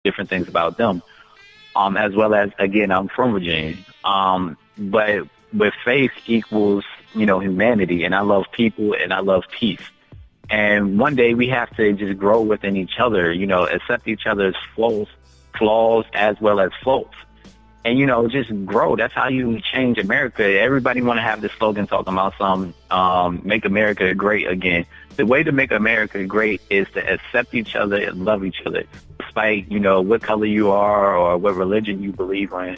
different things about them. As well as, again, I'm from Virginia. But with faith equals, humanity, and I love people and I love peace. And one day we have to just grow within each other, accept each other's flaws as well as faults. And, just grow. That's how you change America. Everybody want to have this slogan talking about make America great again. The way to make America great is to accept each other and love each other, despite, what color you are or what religion you believe in.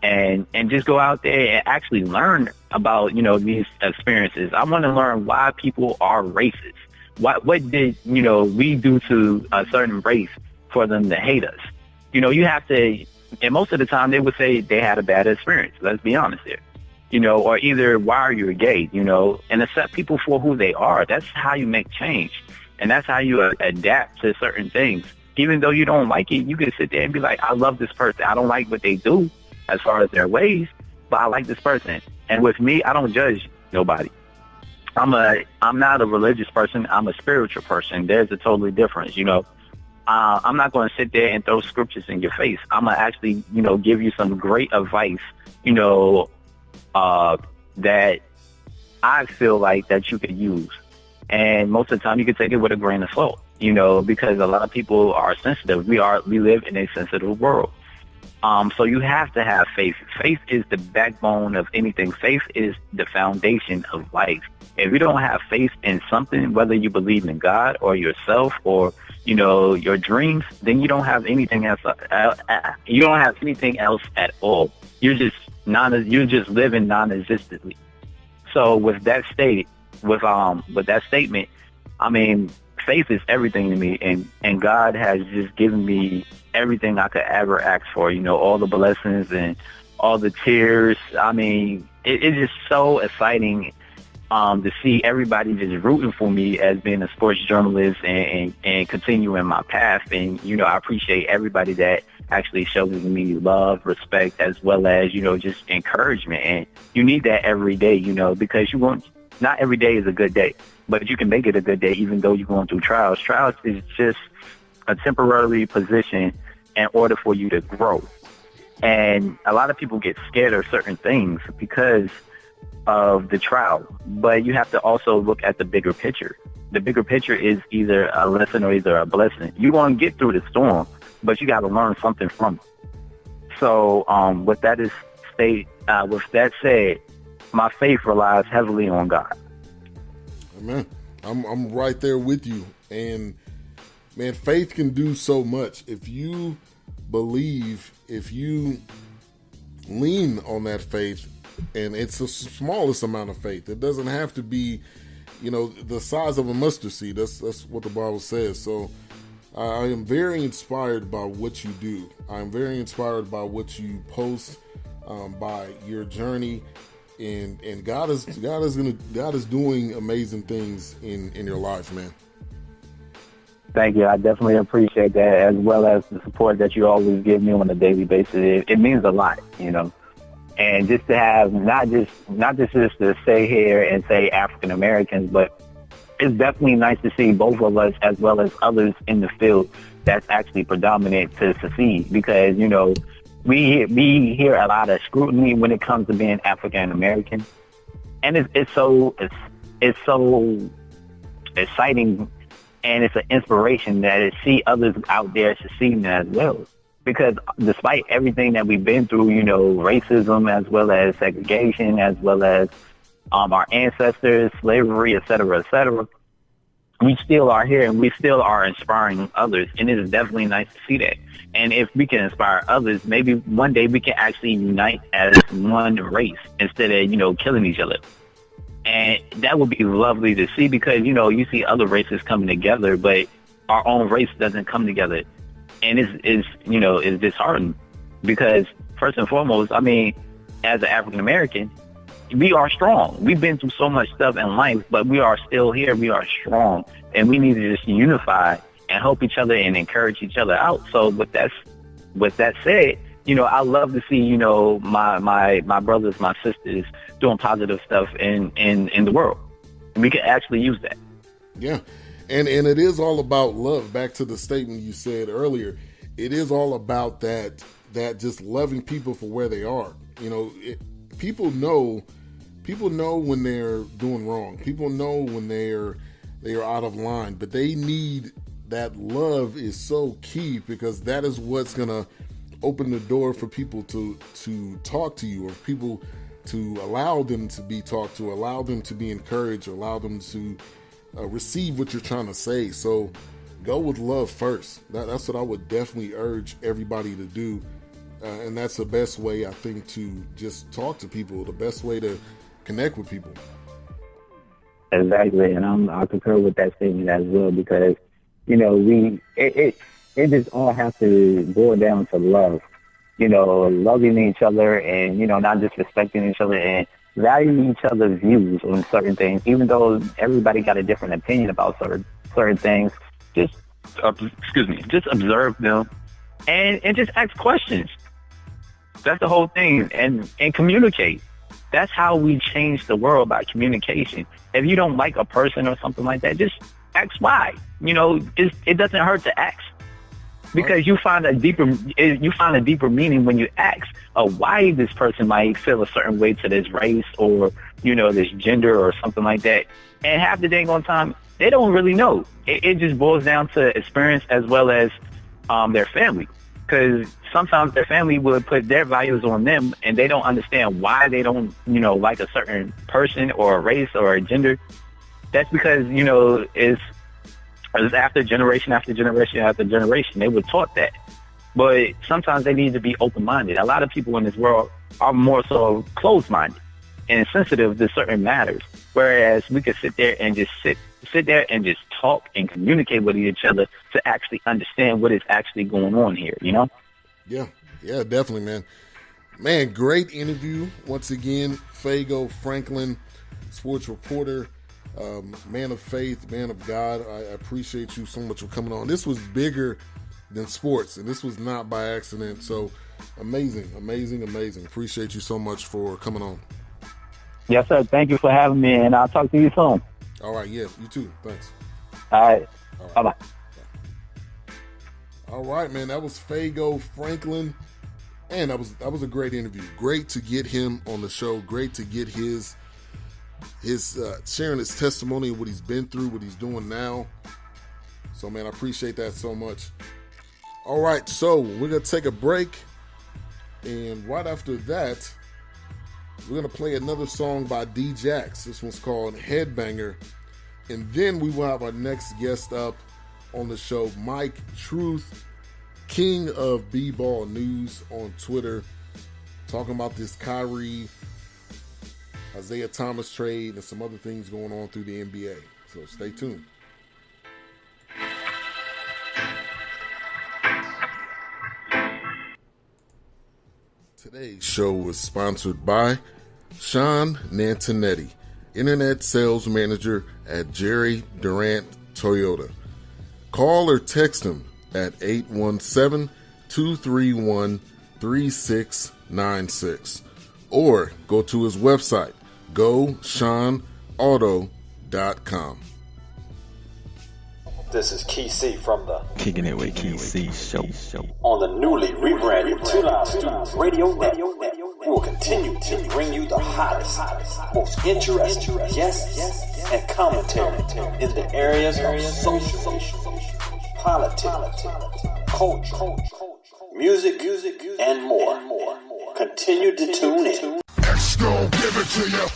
And just go out there and actually learn about, these experiences. I want to learn why people are racist. What did, we do to a certain race for them to hate us? You have to, and most of the time they would say they had a bad experience. Let's be honest here. Or either why are you gay, and accept people for who they are. That's how you make change. And that's how you adapt to certain things. Even though you don't like it, you can sit there and be like, I love this person. I don't like what they do as far as their ways, but I like this person. And with me, I don't judge nobody. I'm not a religious person. I'm a spiritual person. There's a totally difference, I'm not going to sit there and throw scriptures in your face. I'm going to actually, give you some great advice, that I feel like that you could use. And most of the time you can take it with a grain of salt, because a lot of people are sensitive. We live in a sensitive world. So you have to have faith. Faith is the backbone of anything. Faith is the foundation of life. If you don't have faith in something, whether you believe in God or yourself or, your dreams, then you don't have anything else. You don't have anything else at all. You're just living non-existently. So with that statement, I mean, faith is everything to me, and God has just given me everything I could ever ask for, all the blessings and all the tears. I mean, it's just so exciting to see everybody just rooting for me as being a sports journalist and continuing my path. And, I appreciate everybody that actually shows me love, respect, as well as, just encouragement. And you need that every day, because not every day is a good day, but you can make it a good day even though you're going through trials. Trials is just a temporary position in order for you to grow. And a lot of people get scared of certain things because of the trial, but you have to also look at the bigger picture. The bigger picture is either a lesson or either a blessing. You're going to get through the storm, but you got to learn something from it. So with that said, my faith relies heavily on God. Amen. I'm right there with you. And man, faith can do so much. If you believe, if you lean on that faith, and it's the smallest amount of faith. It doesn't have to be, the size of a mustard seed. That's what the Bible says. So I am very inspired by what you do. I'm very inspired by what you post, by your journey, and God is doing amazing things in your life, man. Thank you. I definitely appreciate that, as well as the support that you always give me on a daily basis. It means a lot, And just to have not just to stay here and say African Americans, but it's definitely nice to see both of us as well as others in the field that's actually predominant to succeed. Because we hear a lot of scrutiny when it comes to being African American, and it's so exciting, and it's an inspiration that to see others out there succeeding as well. Because despite everything that we've been through, racism as well as segregation, as well as our ancestors, slavery, et cetera, we still are here and we still are inspiring others. And it is definitely nice to see that. And if we can inspire others, maybe one day we can actually unite as one race instead of, killing each other. And that would be lovely to see because, you see other races coming together, but our own race doesn't come together. And it's disheartening because first and foremost, I mean, as an African American, we are strong. We've been through so much stuff in life, but we are still here. We are strong, and we need to just unify and help each other and encourage each other out. So with that said, I love to see my brothers, my sisters doing positive stuff in the world. And we can actually use that. Yeah. And it is all about love. Back to the statement you said earlier, it is all about that just loving people for where they are. You know, people know when they're doing wrong. People know when they are out of line, but they need that love is so key, because that is what's gonna open the door for people to talk to you, or people to allow them to be talked to, allow them to be encouraged, allow them to receive what you're trying to say. So go with love first. That's what I would definitely urge everybody to do. And that's the best way, I think, to just talk to people, the best way to connect with people. Exactly, and I concur with that statement as well, because, you know, it just all has to boil down to love. You know, loving each other, and, you know, not just respecting each other and valuing each other's views on certain things, even though everybody got a different opinion about certain things. Just observe them and just ask questions. That's the whole thing, and communicate. That's how we change the world, by communication. If you don't like a person or something like that, just ask why. You know, it doesn't hurt to ask, because you find a deeper meaning when you ask why this person might feel a certain way to this race, or, you know, this gender or something like that. And half the dang on time, they don't really know. It just boils down to experience as well as their family. Because sometimes their family would put their values on them, and they don't understand why they don't, you know, like a certain person or a race or a gender. That's because, you know, it's after generation after generation after generation, they were taught that. But sometimes they need to be open-minded. A lot of people in this world are more so closed-minded and sensitive to certain matters, whereas we could sit there and just sit there and just talk and communicate with each other to actually understand what is actually going on here, you know? Yeah, definitely, man. Man, great interview. Once again, Fago Franklin, sports reporter, man of faith, man of God. I appreciate you so much for coming on. This was bigger than sports, and this was not by accident. So amazing. Appreciate you so much for coming on. Yes, sir. Thank you for having me, and I'll talk to you soon. All right, yeah, you too. Thanks. All right. Bye-bye. All right, man, that was Fago Franklin, and that was a great interview. Great to get him on the show. Great to get his sharing his testimony of what he's been through, what he's doing now. So, man, I appreciate that so much. All right, so we're gonna take a break, and right after that, we're going to play another song by D-Jax. This one's called Headbanger. And then we will have our next guest up on the show, Mike Truth, king of B-Ball News on Twitter, talking about this Kyrie, Isaiah Thomas trade, and some other things going on through the NBA. So stay tuned. Today's show was sponsored by Shawn Nataneti, Internet Sales Manager at Jerry Durant Toyota. Call or text him at 817-231-3696 or go to his website, GoShawnAuto.com. This is Key C from the Kicking It With Key C show. On the newly rebranded 2 Live Studios Radio Network. We will continue to bring you the hottest, most interesting guests and commentary in the areas of social, politics, culture, music, and more. Continue to tune in. Give it to you.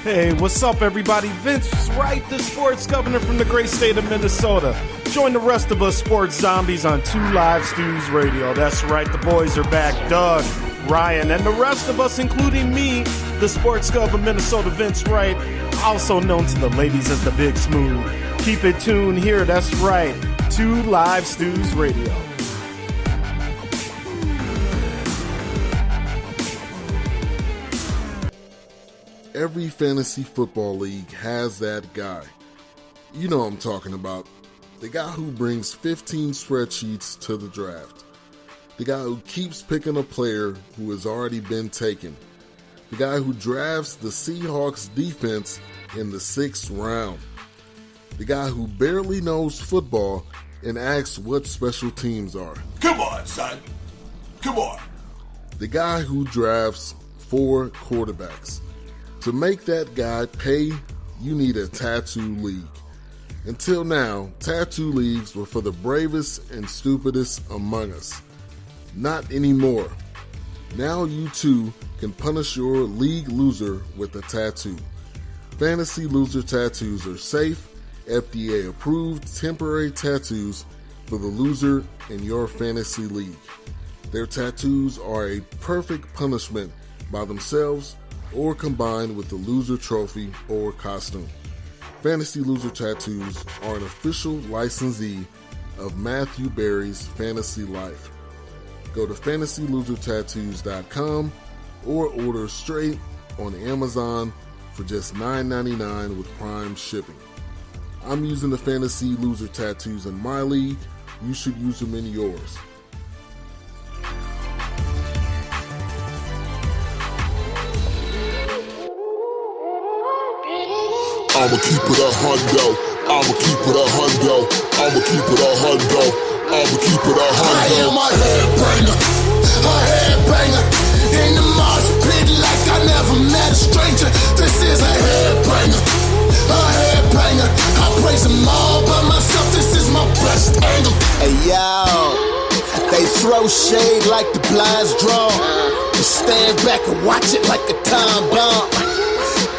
Hey, what's up, everybody? Vince Wright, the sports governor from the great state of Minnesota. Join the rest of us sports zombies on 2 Live Stews Radio. That's right, the boys are back. Doug, Ryan, and the rest of us, including me, the sports gov of Minnesota, Vince Wright, also known to the ladies as the Big Smooth. Keep it tuned here. That's right, 2 Live Stews Radio. Every fantasy football league has that guy. You know what I'm talking about. The guy who brings 15 spreadsheets to the draft. The guy who keeps picking a player who has already been taken. The guy who drafts the Seahawks defense in the 6th round. The guy who barely knows football and asks what special teams are. Come on, son. Come on. The guy who drafts 4 quarterbacks. To make that guy pay, you need a tattoo league. Until now, tattoo leagues were for the bravest and stupidest among us. Not anymore. Now you too can punish your league loser with a tattoo. Fantasy Loser tattoos are safe, FDA approved temporary tattoos for the loser in your fantasy league. Their tattoos are a perfect punishment by themselves or combined with the loser trophy or costume. Fantasy Loser Tattoos are an official licensee of Matthew Berry's Fantasy Life. Go to fantasylosertattoos.com or order straight on Amazon for just $9.99 with Prime shipping. I'm using the Fantasy Loser Tattoos in my league. You should use them in yours. I'ma keep it a hundo. I'ma keep it a hundo. I'ma keep it a hundo. I'ma keep it a hundo. I am a headbanger, in the mosh pit like I never met a stranger. This is a headbanger, I praise them all by myself. This is my best angle. Hey yo, they throw shade like the blinds drawn. Just stand back and watch it like a time bomb.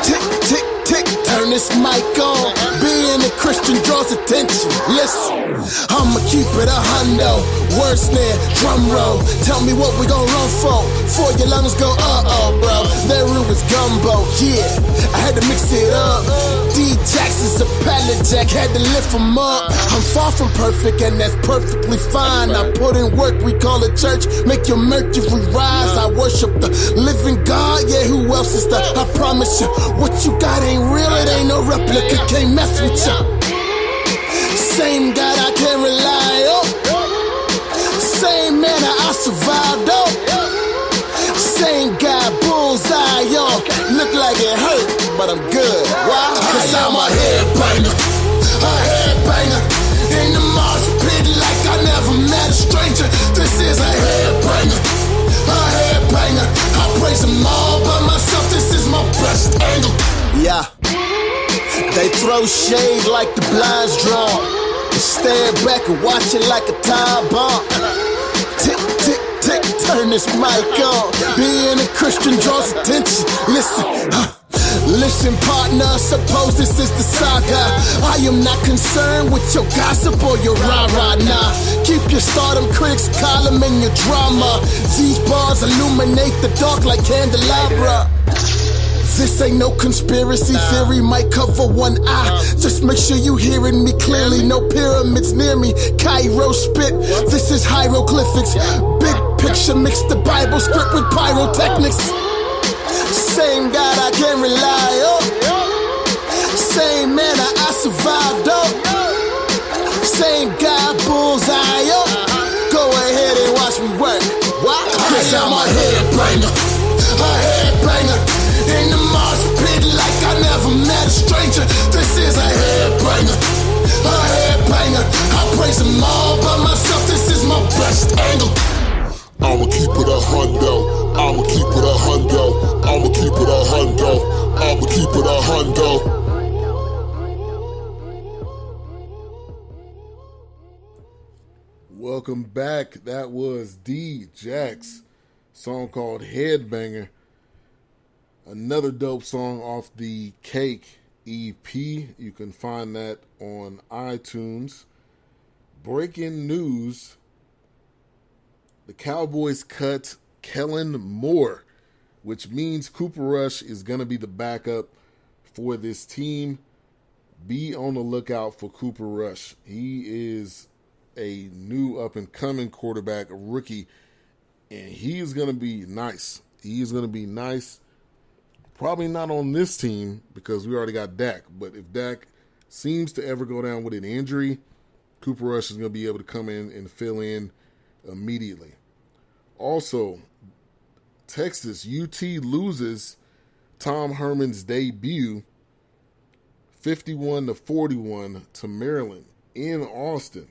Tick, tick, tick, turn this mic on. Being a Christian draws attention. Listen, I'ma keep it a hundo. Word snare, drum roll. Tell me what we gon' run for. Before your lungs go uh-oh, bro. That root is gumbo, yeah. I had to mix it up. D Jackson's a pallet jack, had to lift him up. I'm far from perfect and that's perfectly fine. I put in work, we call it church. Make your mercury rise. I worship the living God, yeah, who else is the? I promise you, what you got ain't real, it ain't no replica, can't mess with ya. Same God I can rely on. Same man I survived on. Same guy, bullseye, y'all. Look like it hurt, but I'm good. Why? Cause I'm a headbanger, in the mosh pit like I never met a stranger. This is a headbanger, I praise them all by myself. This is my best angle. Yeah, they throw shade like the blinds drawn. Stand back and watch it like a time bomb. Tick, tick, tick, turn this mic on. Being a Christian draws attention. Listen, partner, suppose this is the saga. I am not concerned with your gossip or your rah-rah, nah. Keep your stardom critics column in your drama. These bars illuminate the dark like candelabra. This ain't no conspiracy theory, might cover one eye. Just make sure you hearing me clearly. No pyramids near me, Cairo spit. This is hieroglyphics. Big picture, mix the Bible script with pyrotechnics. Same God I can rely on. Same man I survived on. Same guy, bullseye on. Go ahead and watch me work. Why? Cause I'm a headbanger, in the mosh pit like I never met a stranger. This is a headbanger, I praise them all by myself. This is my best angle. I'ma keep it a hundo. I'ma keep it a hundo. I'ma keep it a hundo. I'ma keep it a hundo. Welcome back. That was D Jax, song called Headbanger. Another dope song off the Cake EP. You can find that on iTunes. Breaking news. The Cowboys cut Kellen Moore, which means Cooper Rush is going to be the backup for this team. Be on the lookout for Cooper Rush. He is a new up-and-coming quarterback, a rookie, and he is going to be nice. He is going to be nice. Probably not on this team because we already got Dak. But if Dak seems to ever go down with an injury, Cooper Rush is going to be able to come in and fill in immediately. Also, Texas, UT loses Tom Herman's debut, 51-41 to Maryland in Austin.